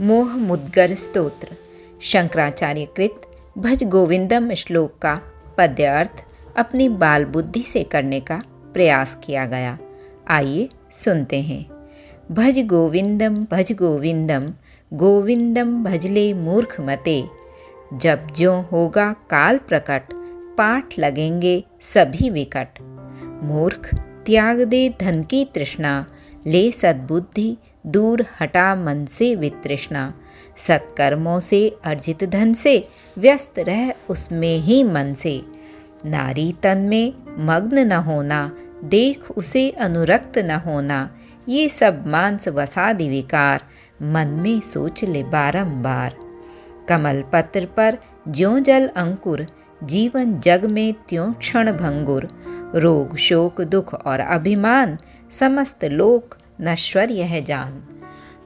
मोह मुद्गर स्तोत्र शंकराचार्य कृत भज गोविंदम श्लोक का पद्य अर्थ अपनी बाल बुद्धि से करने का प्रयास किया गया। आइए सुनते हैं। भज गोविंदम गोविंदम भजले मूर्ख मते। जब ज्यों होगा काल प्रकट, पाठ लगेंगे सभी विकट। मूर्ख त्याग दे धन की तृष्णा, ले सद्बुद्धि दूर हटा मन से वितृष्णा। सत्कर्मों से अर्जित धन से, व्यस्त रह उसमें ही मन से। नारी तन में मग्न न होना, देख उसे अनुरक्त न होना। ये सब मांस वसादि विकार, मन में सोच ले बारंबार। कमल पत्र पर ज्यों जल अंकुर, जीवन जग में त्यों क्षण भंगुर। रोग शोक दुख और अभिमान, समस्त लोक नश्वर यह जान।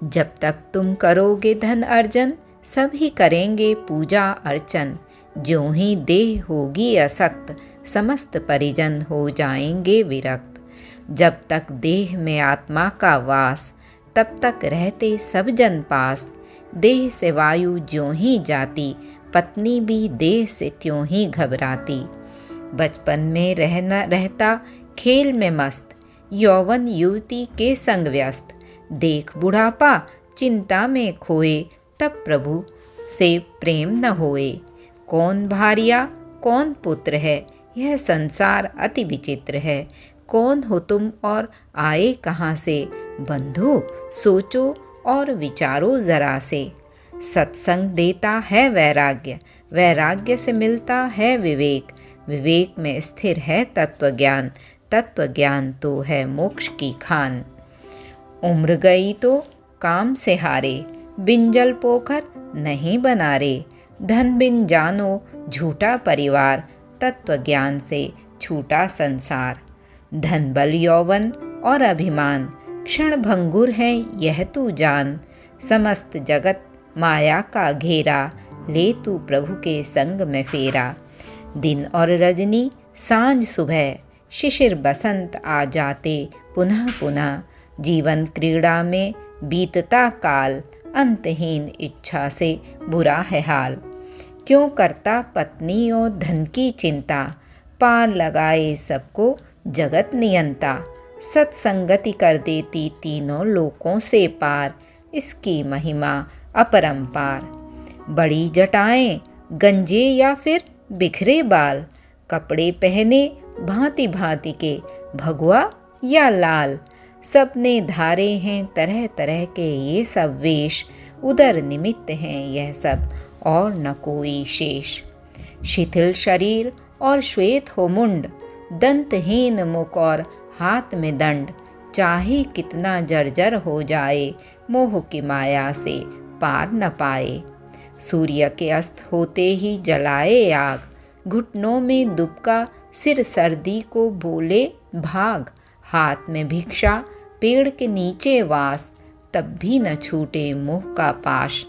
जब तक तुम करोगे धन अर्जन, सभी करेंगे पूजा अर्चन। ज्यों ही देह होगी असक्त, समस्त परिजन हो जाएंगे विरक्त। जब तक देह में आत्मा का वास, तब तक रहते सब जन पास। देह से वायु ज्यों ही जाती, पत्नी भी देह से त्यों ही घबराती। बचपन में रहता खेल में मस्त, यौवन युवती के संग व्यस्त। देख बुढ़ापा चिंता में खोए, तब प्रभु से प्रेम न होए। कौन भार्या कौन पुत्र है, यह संसार अति विचित्र है। कौन हो तुम और आए कहाँ से, बंधु सोचो और विचारो जरा से। सत्संग देता है वैराग्य, वैराग्य से मिलता है विवेक। विवेक में स्थिर है तत्वज्ञान, तत्वज्ञान तो है मोक्ष की खान। उम्र गई तो काम से हारे, बिन जल पोखर नहीं बना रे। धन बिन जानो झूठा परिवार, तत्वज्ञान से छूटा संसार। धन बल यौवन और अभिमान, क्षण भंगुर है यह तू जान। समस्त जगत माया का घेरा, ले तू प्रभु के संग में फेरा। दिन और रजनी सांझ सुबह, शिशिर बसंत आ जाते पुनः पुनः। जीवन क्रीड़ा में बीतता काल, अंतहीन इच्छा से बुरा है हाल। क्यों करता पत्नी और धन की चिंता, पार लगाए सबको जगत नियंता। सत्संगति कर देती तीनों लोकों से पार, इसकी महिमा अपरंपार। बड़ी जटाएं गंजे या फिर बिखरे बाल, कपड़े पहने भांति भांति के भगवा या लाल। सबने धारे हैं तरह तरह के ये सब वेश, उदर निमित्त हैं यह सब और न कोई शेष। शिथिल शरीर और श्वेत हो मुंड, दंतहीन मुख और हाथ में दंड। चाहे कितना जर्जर हो जाए, मोह की माया से पार न पाए। सूर्य के अस्त होते ही जलाए आग, घुटनों में दुबका सिर सर्दी को बोले भाग। हाथ में भिक्षा पेड़ के नीचे वास, तब भी न छूटे मोह का पाश।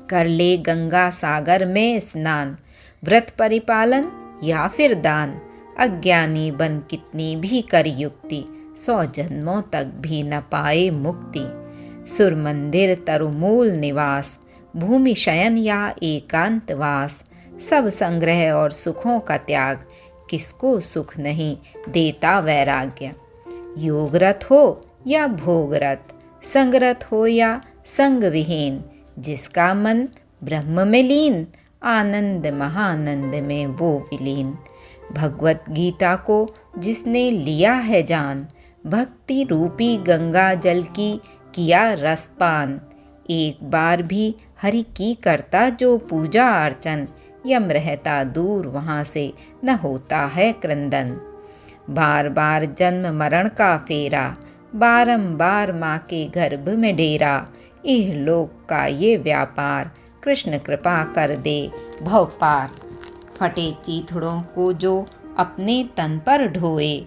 कर ले गंगा सागर में स्नान, व्रत परिपालन या फिर दान। अज्ञानी बन कितनी भी कर युक्ति, 100 जन्मों तक भी न पाए मुक्ति। सुर मंदिर तरुमूल निवास, भूमि शयन या एकांतवास। सब संग्रह और सुखों का त्याग, किसको सुख नहीं देता वैराग्य। योगरत हो या भोगरत, संगरत हो या संग विहीन। जिसका मन ब्रह्म में लीन, आनंद महानंद में वो विलीन। भगवत गीता को जिसने लिया है जान, भक्ति रूपी गंगा जल की किया रसपान। एक बार भी हरि की करता जो पूजा अर्चन, यम रहता दूर वहाँ से न होता है क्रंदन। बार बार जन्म मरण का फेरा, बारंबार माँ के गर्भ में डेरा। इह लोक का ये व्यापार, कृष्ण कृपा कर दे भव पार। फटे चीथड़ों को जो अपने तन पर ढोए,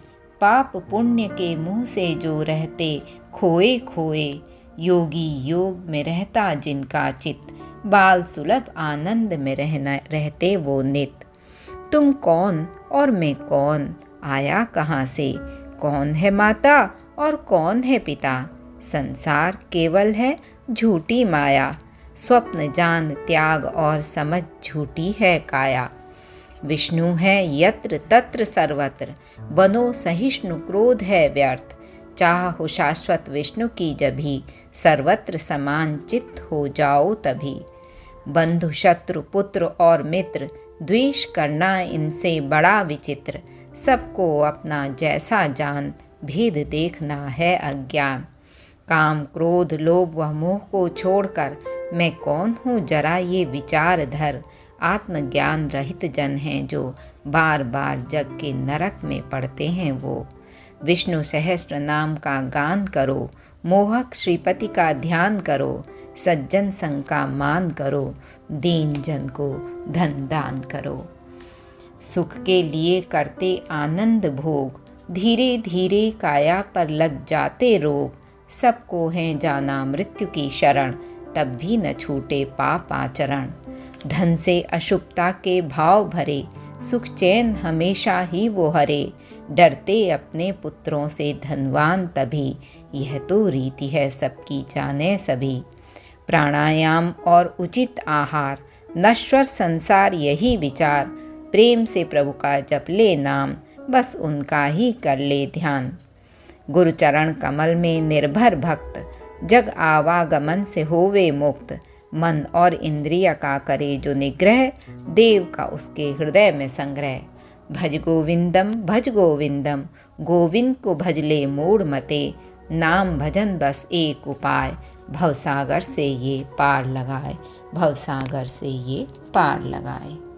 पाप पुण्य के मुँह से जो रहते खोए खोए। योगी योग में रहता जिनका चित्त, बाल सुलभ आनंद में रहते वो नित। तुम कौन और मैं कौन, आया कहाँ से, कौन है माता और कौन है पिता। संसार केवल है झूठी माया, स्वप्न जान त्याग और समझ झूठी है काया। विष्णु है यत्र तत्र सर्वत्र, बनो सहिष्णु क्रोध है व्यर्थ। चाह हो शाश्वत विष्णु की जभी, सर्वत्र समान चित्त हो जाओ तभी। बंधु शत्रु पुत्र और मित्र, द्वेष करना इनसे बड़ा विचित्र। सबको अपना जैसा जान, भेद देखना है अज्ञान। काम क्रोध लोभ व मोह को छोड़कर, मैं कौन हूँ जरा ये विचार धर। आत्मज्ञान रहित जन हैं जो, बार बार जग के नरक में पड़ते हैं वो। विष्णु सहस्त्र नाम का गान करो, मोहक श्रीपति का ध्यान करो। सज्जन संग का मान करो, दीन जन को धन दान करो। सुख के लिए करते आनंद भोग, धीरे धीरे काया पर लग जाते रोग। सबको है जाना मृत्यु की शरण, तब भी न छूटे पाप आचरण। धन से अशुभता के भाव भरे, सुख चैन हमेशा ही वो हरे। डरते अपने पुत्रों से धनवान तभी, यह तो रीति है सबकी जाने सभी। प्राणायाम और उचित आहार, नश्वर संसार यही विचार। प्रेम से प्रभु का जप ले नाम, बस उनका ही कर ले ध्यान। गुरु चरण कमल में निर्भर भक्त, जग आवागमन से होवे मुक्त। मन और इंद्रिय का करे जो निग्रह, देव का उसके हृदय में संग्रह। भज गोविंदम, गोविंद को भजले मूढ़ मते। नाम भजन बस एक उपाय, भवसागर से ये पार लगाए, भवसागर से ये पार लगाए।